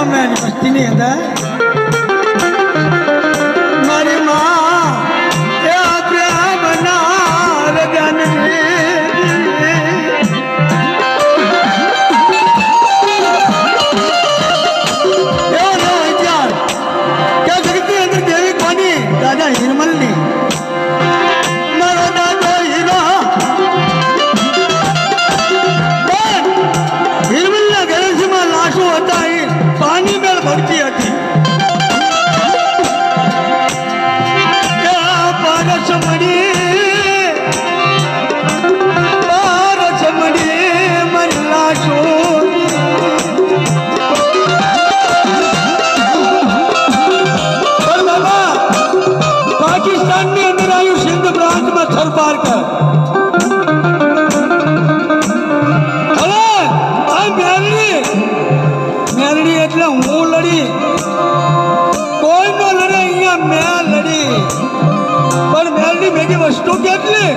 અમારી વસ્તીની અંદર મારી માં એ પ્રેમના રગનની हिरमलनी मारो दादो हीरो हिरमलना गैरेजમાં લાશો હતા એ પાણી મેળ ભરતી હતી પારસ મળી મારી લાશો पाकिस्तान में अंदर आयु सिंध प्रांत में थर पार कर अरे आ मेलडी એટલે હું લડી કોઈ નો લડે અહીંયા મેં લડી પણ મેલડી ભેગી વસ્તુ કેટલી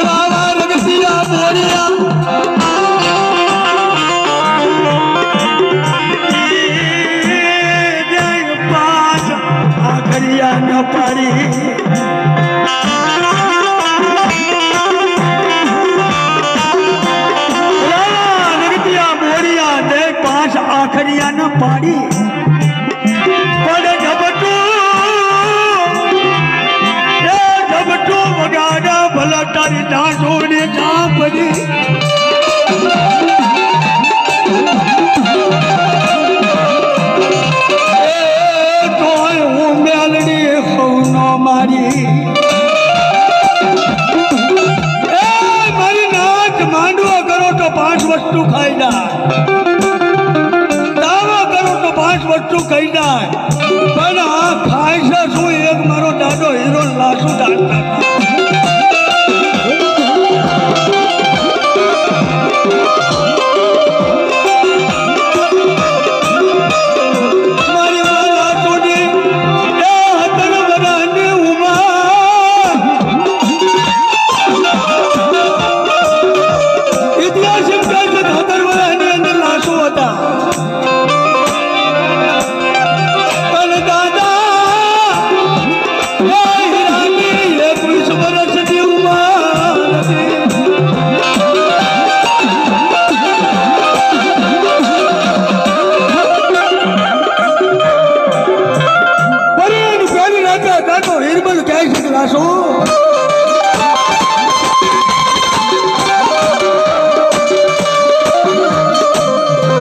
રાવા રગતિયા બોરિયા न पारी बोरिया दे 5 आखरिया न पाड़ी पड़े झपटू वगाड़ा भला तारी डांटो ने जा पड़ी मारी नाच मांडवा करो तो 5 वस्तु खाई जाए दावा करो तो 5 वस्तु खाई जाए